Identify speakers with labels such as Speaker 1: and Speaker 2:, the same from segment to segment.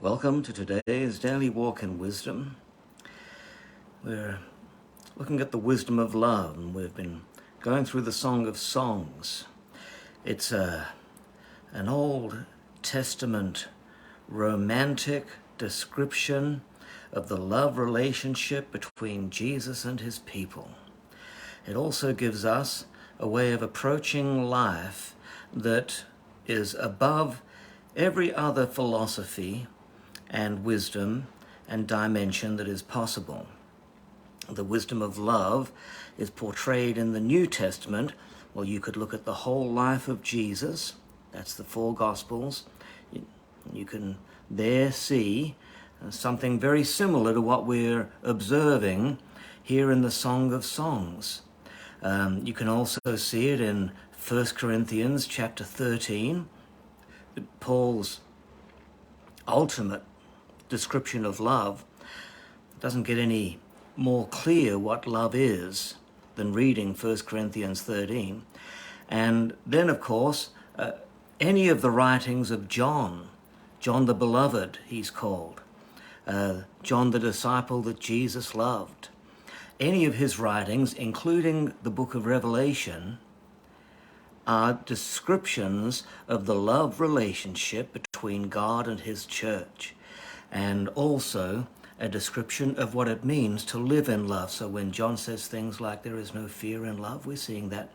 Speaker 1: Welcome to today's Daily Walk in Wisdom. We're looking at the wisdom of love, and we've been going through the Song of Songs. It's an Old Testament romantic description of the love relationship between Jesus and his people. It also gives us a way of approaching life that is above every other philosophy and wisdom and dimension that is possible. The wisdom of love is portrayed in the New Testament. Well, you could look at the whole life of Jesus. That's the four Gospels. You can there see something very similar to what we're observing here in the Song of Songs. You can also see it in 1 Corinthians chapter 13. Paul's ultimate description of love doesn't get any more clear what love is than reading 1 Corinthians 13. And then, of course, any of the writings of John the Beloved, he's called, John the disciple that Jesus loved. Any of his writings, including the book of Revelation, are descriptions of the love relationship between God and his church, and also a description of what it means to live in love. So when John says things like there is no fear in love, we're seeing that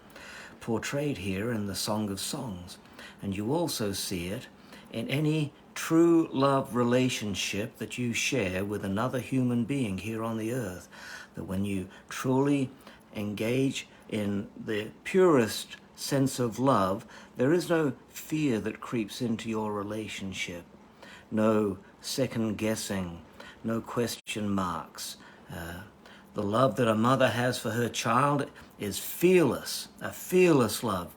Speaker 1: portrayed here in the Song of Songs. And you also see it in any true love relationship that you share with another human being here on the earth, that when you truly engage in the purest sense of love, there is no fear that creeps into your relationship, no second guessing, no question marks. The love that a mother has for her child is fearless, a fearless love.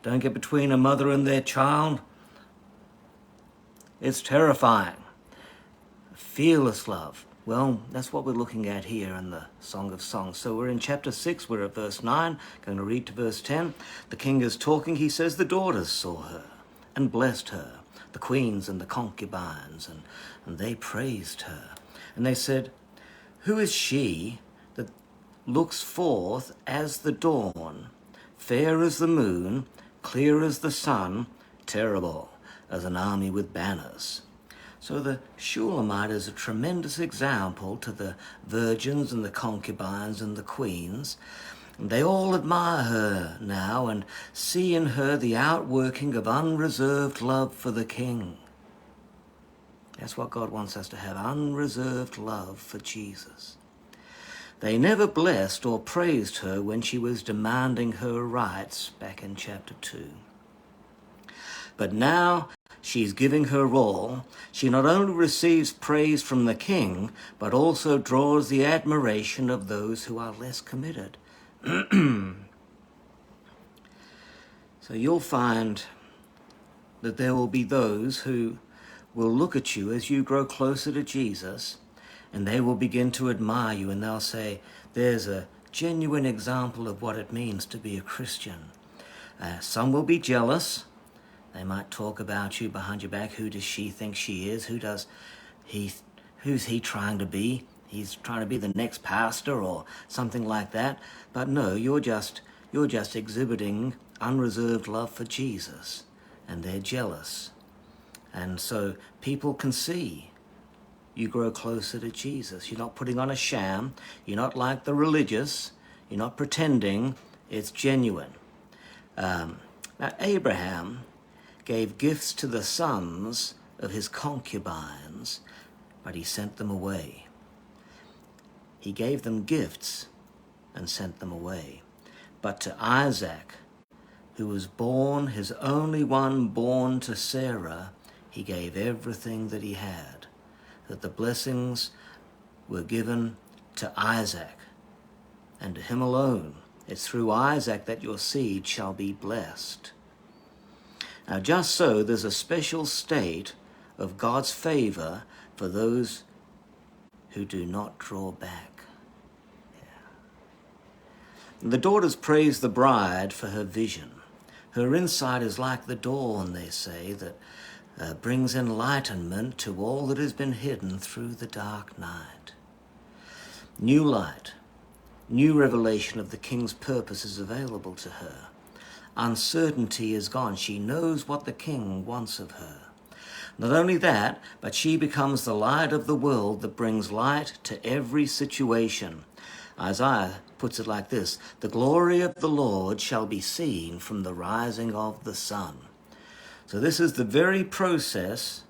Speaker 1: Don't get between a mother and their child. It's terrifying. Fearless love. Well, that's what we're looking at here in the Song of Songs. So we're in chapter 6, we're at verse 9, going to read to verse 10. The king is talking, he says, the daughters saw her and blessed her, the queens and the concubines, and they praised her. And they said, who is she that looks forth as the dawn, fair as the moon, clear as the sun, terrible as an army with banners? So the Shulamite is a tremendous example to the virgins and the concubines and the queens. They all admire her now and see in her the outworking of unreserved love for the king. That's what God wants us to have, unreserved love for Jesus. They never blessed or praised her when she was demanding her rights back in chapter 2. But now she's giving her all. She not only receives praise from the king, but also draws the admiration of those who are less committed. So you'll find that there will be those who will look at you as you grow closer to Jesus, and they will begin to admire you, and they'll say, there's a genuine example of what it means to be a Christian. Some will be jealous. They might talk about you behind your back. Who does she think she is? Who's he trying to be? He's trying to be the next pastor or something like that. But no, you're just exhibiting unreserved love for Jesus, and they're jealous. And so people can see you grow closer to Jesus. You're not putting on a sham. You're not like the religious. You're not pretending. It's genuine. Now, Abraham gave gifts to the sons of his concubines, but he sent them away. He gave them gifts and sent them away. But to Isaac, who was born, his only one born to Sarah, he gave everything that he had, that the blessings were given to Isaac and to him alone. It's through Isaac that your seed shall be blessed. Now, just so, there's a special state of God's favor for those who do not draw back. The daughters praise the bride for her vision. Her insight is like the dawn, they say, that brings enlightenment to all that has been hidden through the dark night. New light, new revelation of the king's purpose is available to her. Uncertainty is gone. She knows what the king wants of her. Not only that, but she becomes the light of the world that brings light to every situation. Isaiah puts it like this: the glory of the Lord shall be seen from the rising of the sun. So this is the very process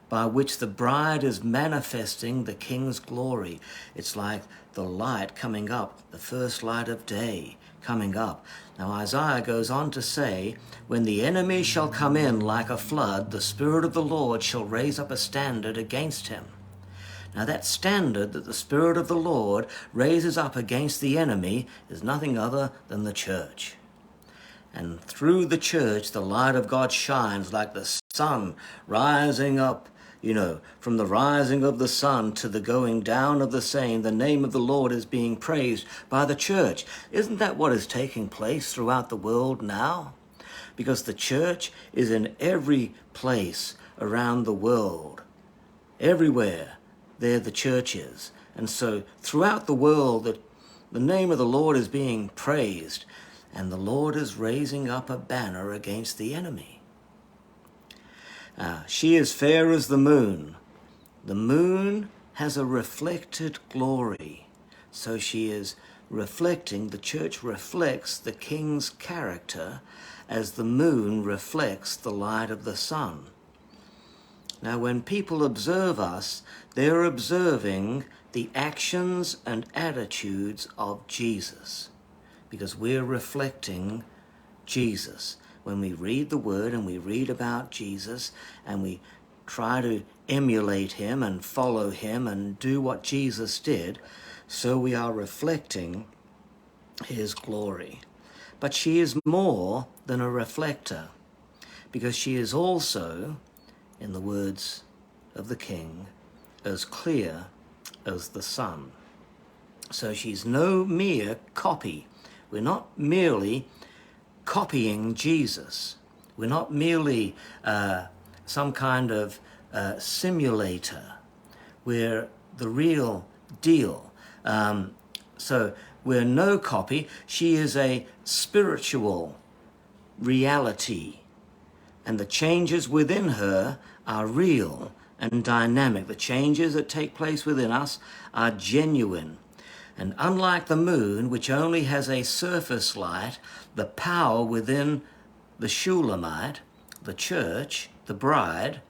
Speaker 1: by which the bride is manifesting the king's glory. It's like the light coming up, the first light of day coming up. Now Isaiah goes on to say, when the enemy shall come in like a flood, the Spirit of the Lord shall raise up a standard against him. Now that standard that the Spirit of the Lord raises up against the enemy is nothing other than the church. And through the church, the light of God shines like the sun rising up, from the rising of the sun to the going down of the same. The name of the Lord is being praised by the church. Isn't that what is taking place throughout the world now? Because the church is in every place around the world. Everywhere there the church is. And so throughout the world, the name of the Lord is being praised. And the Lord is raising up a banner against the enemy. She is fair as the moon. The moon has a reflected glory. So she is reflecting, the church reflects the king's character as the moon reflects the light of the sun. Now when people observe us, they're observing the actions and attitudes of Jesus, because we're reflecting Jesus. When we read the Word and we read about Jesus and we try to emulate him and follow him and do what Jesus did, so we are reflecting his glory. But she is more than a reflector, because she is also, in the words of the king, as clear as the sun. So she's no mere copy. We're not merely copying Jesus. We're not merely some kind of simulator. We're the real deal. So we're no copy. She is a spiritual reality. And the changes within her are real and dynamic. The changes that take place within us are genuine. And unlike the moon, which only has a surface light, the power within the Shulamite, the church, the bride,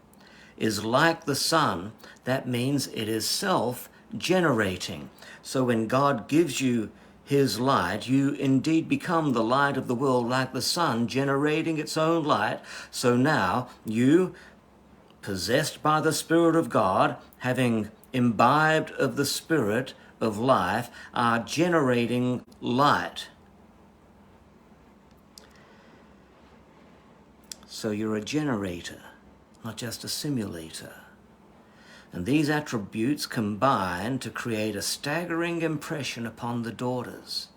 Speaker 1: is like the sun. That means it is self-generating. So when God gives you his light, you indeed become the light of the world, like the sun generating its own light. So now you, possessed by the Spirit of God, having imbibed of the Spirit of life, are generating light. So you're a generator, not just a simulator. And these attributes combine to create a staggering impression upon the daughters.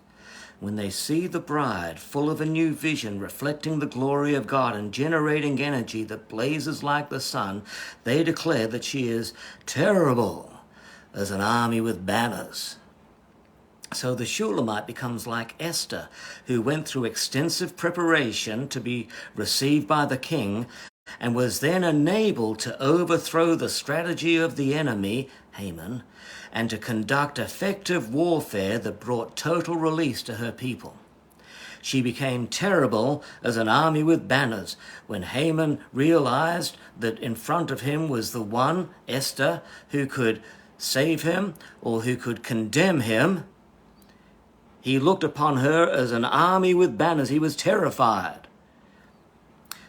Speaker 1: When they see the bride full of a new vision, reflecting the glory of God and generating energy that blazes like the sun, they declare that she is terrible as an army with banners. So the Shulamite becomes like Esther, who went through extensive preparation to be received by the king, and was then enabled to overthrow the strategy of the enemy, Haman, and to conduct effective warfare that brought total release to her people. She became terrible as an army with banners. When Haman realized that in front of him was the one, Esther, who could save him or who could condemn him, he looked upon her as an army with banners. He was terrified.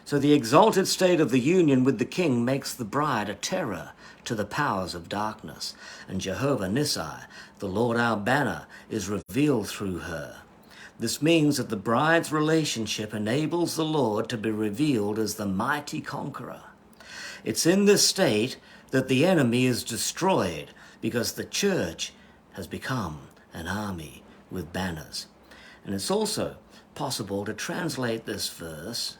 Speaker 1: So the exalted state of the union with the king makes the bride a terror to the powers of darkness. And Jehovah Nissi, the Lord our banner, is revealed through her. This means that the bride's relationship enables the Lord to be revealed as the mighty conqueror. It's in this state that the enemy is destroyed, because the church has become an army with banners. And it's also possible to translate this verse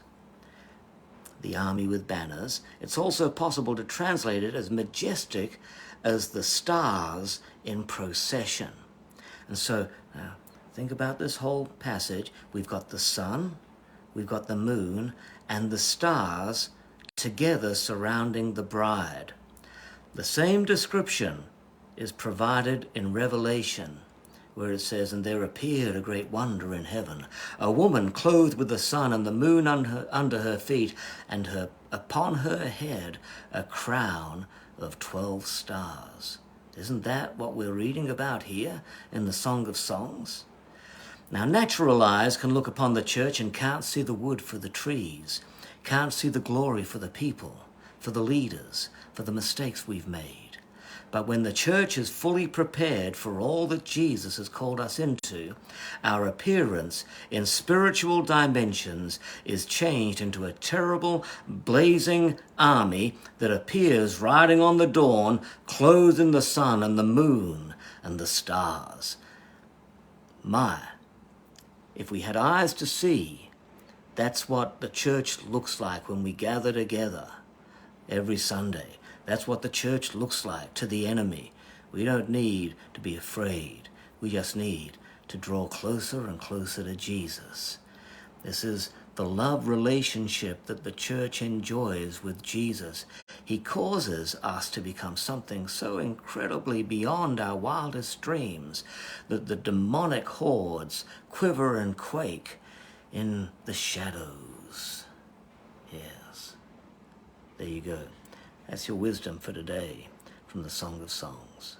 Speaker 1: the army with banners. It's also possible to translate it as majestic as the stars in procession. And so now think about this whole passage. We've got the sun, we've got the moon, and the stars together surrounding the bride. The same description is provided in Revelation, where it says, "And there appeared a great wonder in heaven, a woman clothed with the sun and the moon under her feet, and upon her head a crown of 12 stars." Isn't that what we're reading about here in the Song of Songs? Now, natural eyes can look upon the church and can't see the wood for the trees, can't see the glory for the people, for the leaders, for the mistakes we've made. But when the church is fully prepared for all that Jesus has called us into, our appearance in spiritual dimensions is changed into a terrible, blazing army that appears riding on the dawn, clothed in the sun and the moon and the stars. My, if we had eyes to see, that's what the church looks like when we gather together every Sunday. That's what the church looks like to the enemy. We don't need to be afraid. We just need to draw closer and closer to Jesus. This is the love relationship that the church enjoys with Jesus. He causes us to become something so incredibly beyond our wildest dreams that the demonic hordes quiver and quake in the shadows. Yes. There you go. That's your wisdom for today from the Song of Songs.